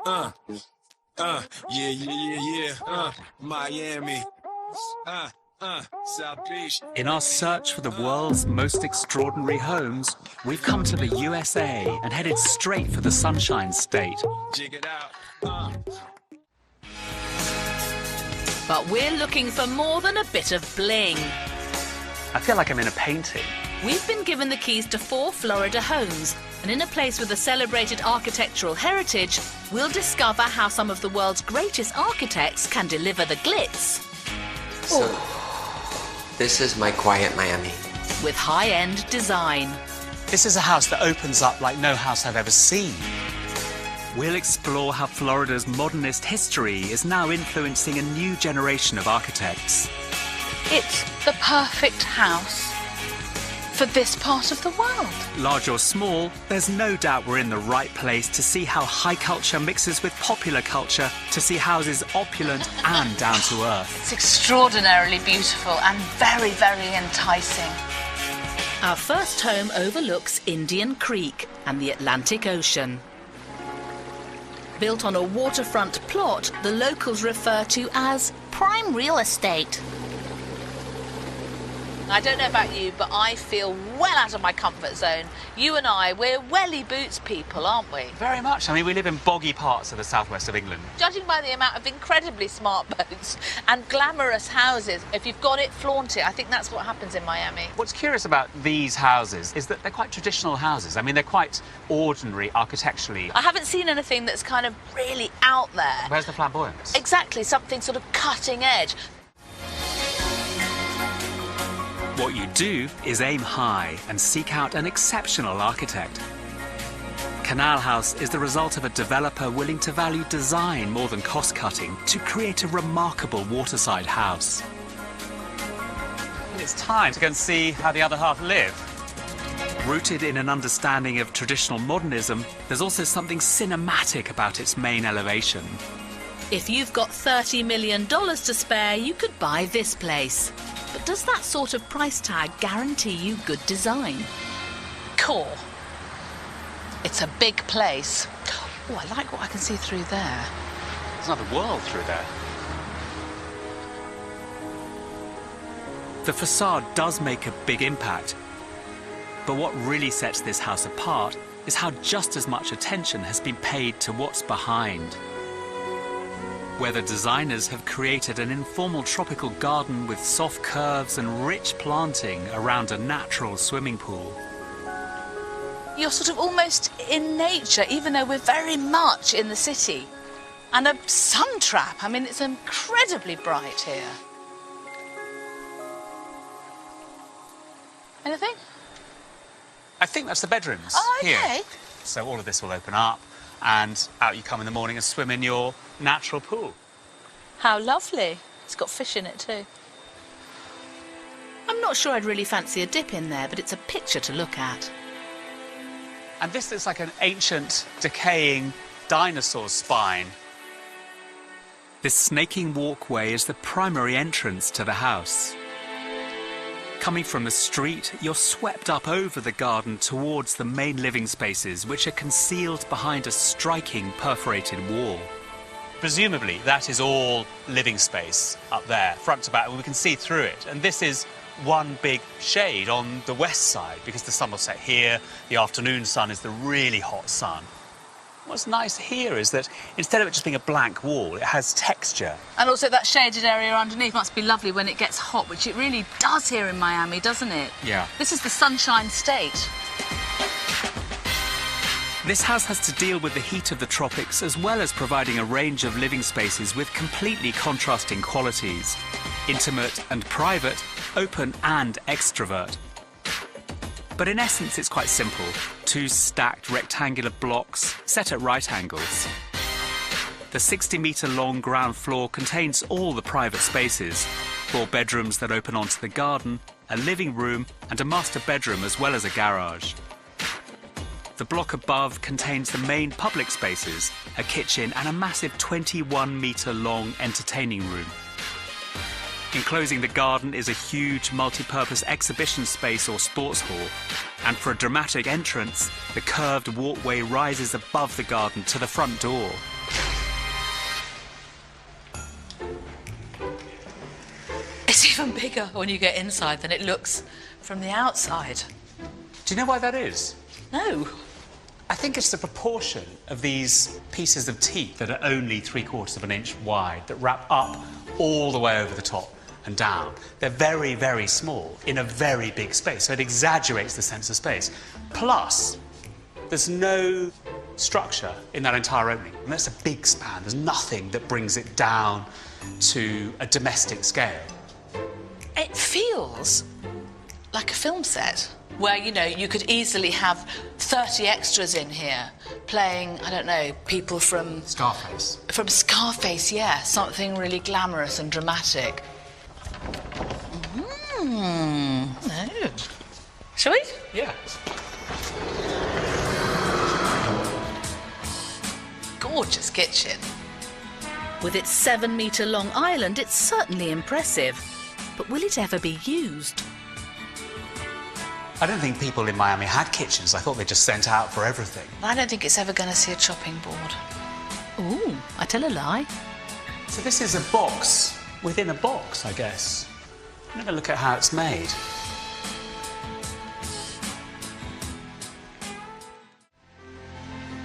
Yeah, Miami, South Beach. In our search for the world's most extraordinary homes, we've come to the USA and headed straight for the Sunshine State. Jig it out. But we're looking for more than a bit of bling. I feel like I'm in a painting. We've been given the keys to 4 Florida homes, and in a place with a celebrated architectural heritage, we'll discover how some of the world's greatest architects can deliver the glitz. So, this is my quiet Miami. With high-end design. This is a house that opens up like no house I've ever seen. We'll explore how Florida's modernist history is now influencing a new generation of architects. It's the perfect house for this part of the world. Large or small, there's no doubt we're in the right place to see how high culture mixes with popular culture, to see houses opulent and down to earth. It's extraordinarily beautiful and very, very enticing. Our first home overlooks Indian Creek and the Atlantic Ocean. Built on a waterfront plot, the locals refer to as prime real estate. I don't know about you, but I feel well out of my comfort zone. You and I, we're welly boots people, aren't we? Very much. I mean, we live in boggy parts of the southwest of England. Judging by the amount of incredibly smart boats and glamorous houses, if you've got it, flaunt it. I think that's what happens in Miami. What's curious about these houses is that they're quite traditional houses. I mean, they're quite ordinary architecturally. I haven't seen anything that's kind of really out there. Where's the flamboyance? Exactly, something sort of cutting edge. What you do is aim high and seek out an exceptional architect. Canal House is the result of a developer willing to value design more than cost-cutting to create a remarkable waterside house. It's time to go and see how the other half live. Rooted in an understanding of traditional modernism, there's also something cinematic about its main elevation. If you've got $30 million to spare, you could buy this place. But does that sort of price tag guarantee you good design? Cool. It's a big place. Oh, I like what I can see through there. There's another world through there. The facade does make a big impact. But what really sets this house apart is how just as much attention has been paid to what's behind. Where the designers have created an informal tropical garden with soft curves and rich planting around a natural swimming pool. You're sort of almost in nature, even though we're very much in the city. And a sun trap. I mean, it's incredibly bright here. Anything? I think that's the bedrooms Okay. here. So all of this will open up and out you come in the morning and swim in your natural pool. How lovely. It's got fish in it too. I'm not sure I'd really fancy a dip in there, but it's a picture to look at. And this looks like an ancient, decaying dinosaur spine. This snaking walkway is the primary entrance to the house. Coming from the street, you're swept up over the garden towards the main living spaces, which are concealed behind a striking perforated wall. Presumably, that is all living space up there, front to back, and we can see through it. And this is one big shade on the west side, because the sun will set here, the afternoon sun is the really hot sun. What's nice here is that instead of it just being a blank wall, it has texture. And also that shaded area underneath must be lovely when it gets hot, which it really does here in Miami, doesn't it? Yeah. This is the Sunshine State. This house has to deal with the heat of the tropics as well as providing a range of living spaces with completely contrasting qualities. Intimate and private, open and extrovert. But in essence, it's quite simple. 2 stacked rectangular blocks set at right angles. The 60-metre-long ground floor contains all the private spaces, 4 bedrooms that open onto the garden, a living room and a master bedroom as well as a garage. The block above contains the main public spaces, a kitchen and a massive 21-metre-long entertaining room. Enclosing the garden is a huge multi-purpose exhibition space or sports hall. And for a dramatic entrance, the curved walkway rises above the garden to the front door. even bigger when you get inside than it looks from the outside. Do you know why that is? No. I think it's the proportion of these pieces of teeth that are only 3/4 of an inch wide that wrap up all the way over the top and down. They're very, very small in a very big space, so it exaggerates the sense of space. Plus, there's no structure in that entire opening. And that's a big span. There's nothing that brings it down to a domestic scale. It feels like a film set where, you know, you could easily have 30 extras in here playing, I don't know, people from... Scarface. From Scarface, yeah. Something really glamorous and dramatic. No. Shall we? Yeah. Gorgeous kitchen. With its 7-metre-long island, it's certainly impressive. But will it ever be used? I don't think people in Miami had kitchens. I thought they just sent out for everything. I don't think it's ever going to see a chopping board. Ooh, I tell a lie. So this is a box within a box, I guess. Never look at how it's made.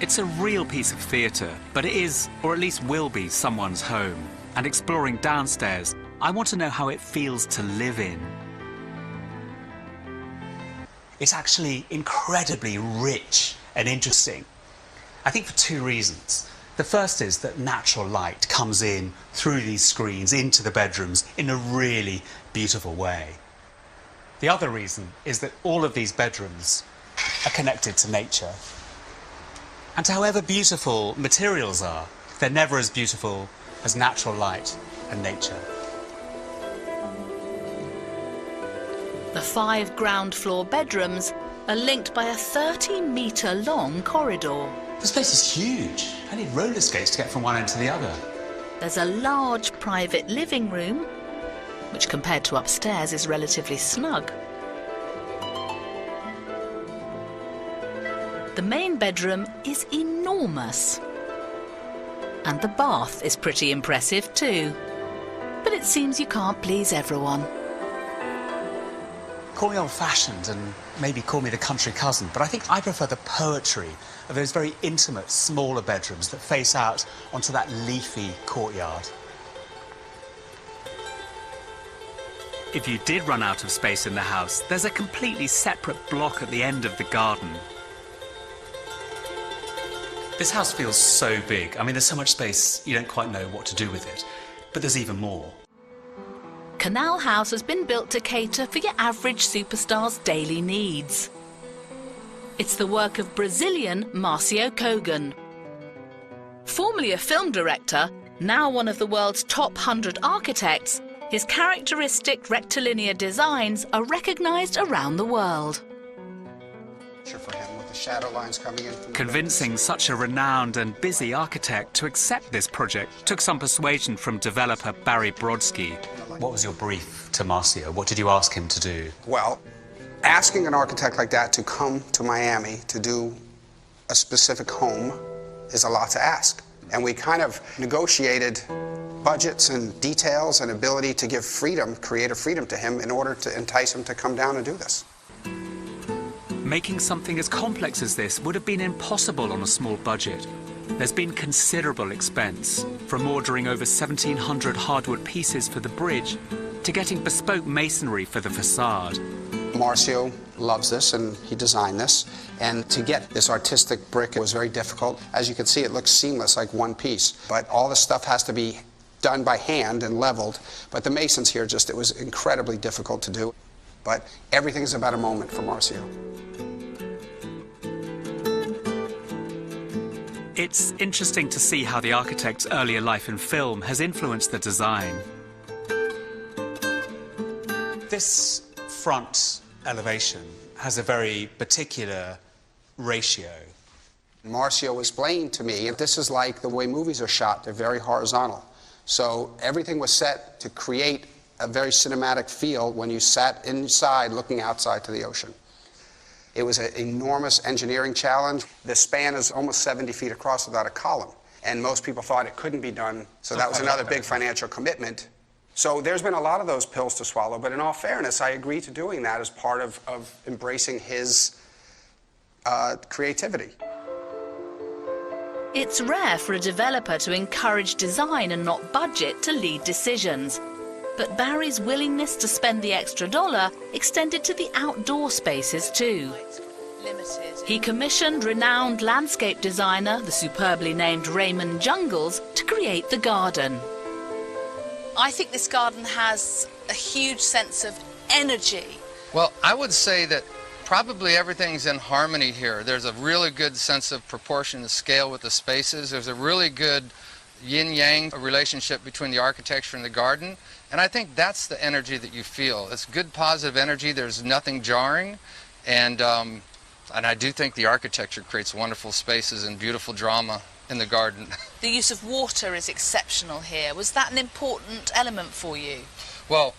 It's a real piece of theatre, but it is, or at least will be, someone's home. And exploring downstairs, I want to know how it feels to live in. It's actually incredibly rich and interesting. I think for two reasons. The first is that natural light comes in through these screens into the bedrooms in a really beautiful way. The other reason is that all of these bedrooms are connected to nature. And however beautiful materials are, they're never as beautiful as natural light and nature. The 5 ground-floor bedrooms are linked by a 30-metre-long corridor. The space is huge. I need roller skates to get from one end to the other. There's a large private living room, which compared to upstairs is relatively snug. The main bedroom is enormous. And the bath is pretty impressive too. But it seems you can't please everyone. Call me old-fashioned and maybe call me the country cousin, but I think I prefer the poetry of those very intimate, smaller bedrooms that face out onto that leafy courtyard. If you did run out of space in the house, there's a completely separate block at the end of the garden. This house feels so big. I mean, there's so much space, you don't quite know what to do with it. But there's even more. Canal House has been built to cater for your average superstar's daily needs. It's the work of Brazilian Marcio Kogan. Formerly a film director, now one of the world's top 100 architects, his characteristic rectilinear designs are recognised around the world. For him with the shadow lines coming in from Convincing such a renowned and busy architect to accept this project took some persuasion from developer Barry Brodsky. What was your brief to Marcio? What did you ask him to do? Well, asking an architect like that to come to Miami to do a specific home is a lot to ask. And we kind of negotiated budgets and details and ability to give freedom, creative freedom to him in order to entice him to come down and do this. Making something as complex as this would have been impossible on a small budget. There's been considerable expense, from ordering over 1,700 hardwood pieces for the bridge to getting bespoke masonry for the facade. Marcio loves this and he designed this. And to get this artistic brick was very difficult. As you can see, it looks seamless like one piece. But all this stuff has to be done by hand and leveled. But the masons here it was incredibly difficult to do. But everything's about a moment for Marcio. It's interesting to see how the architect's earlier life in film has influenced the design. This front elevation has a very particular ratio. Marcio explained to me, this is like the way movies are shot. They're very horizontal. So everything was set to create a very cinematic feel when you sat inside looking outside to the ocean. It was an enormous engineering challenge. The span is almost 70 feet across without a column. And most people thought it couldn't be done. So that was another big financial commitment So there's been a lot of those pills to swallow, but in all fairness, I agree to doing that as part of embracing his creativity. It's rare for a developer to encourage design and not budget to lead decisions. But Barry's willingness to spend the extra dollar extended to the outdoor spaces too. He commissioned renowned landscape designer, the superbly named Raymond Jungles, to create the garden. I think this garden has a huge sense of energy. Well, I would say that probably everything's in harmony here. There's a really good sense of proportion and scale with the spaces. There's a really good yin-yang relationship between the architecture and the garden. And I think that's the energy that you feel. It's good, positive energy. There's nothing jarring. And I do think the architecture creates wonderful spaces and beautiful drama in the garden. The use of water is exceptional here. Was that an important element for you? Well,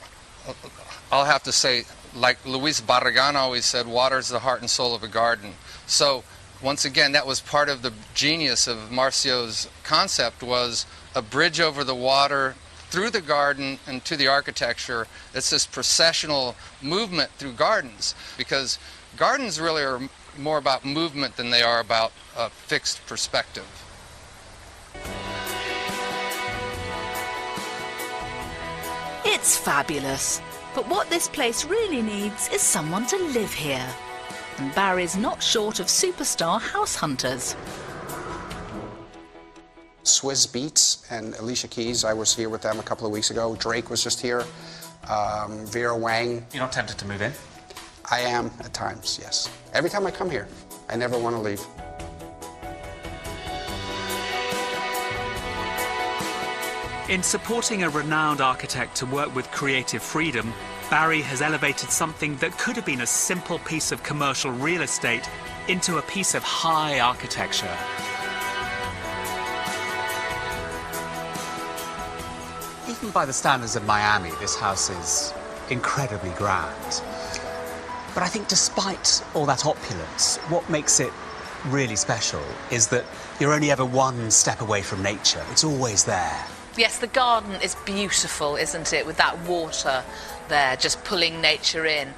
I'll have to say, like Luis Barragan always said, water is the heart and soul of a garden. So once again, that was part of the genius of Marcio's concept, was a bridge over the water through the garden and to the architecture. It's this processional movement through gardens, because gardens really are more about movement than they are about a fixed perspective. It's fabulous. But what this place really needs is someone to live here. And Barry's not short of superstar house hunters. Swizz Beatz and Alicia Keys, I was here with them a couple of weeks ago. Drake was just here. Vera Wang. You're not tempted to move in? I am at times, yes. Every time I come here, I never want to leave. In supporting a renowned architect to work with creative freedom, Barry has elevated something that could have been a simple piece of commercial real estate into a piece of high architecture. Even by the standards of Miami, this house is incredibly grand. But I think despite all that opulence, what makes it really special is that you're only ever one step away from nature. It's always there. Yes, the garden is beautiful, isn't it, with that water there, just pulling nature in.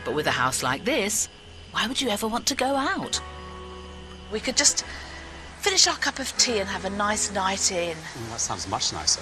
But with a house like this, why would you ever want to go out? We could just finish our cup of tea and have a nice night in. That sounds much nicer.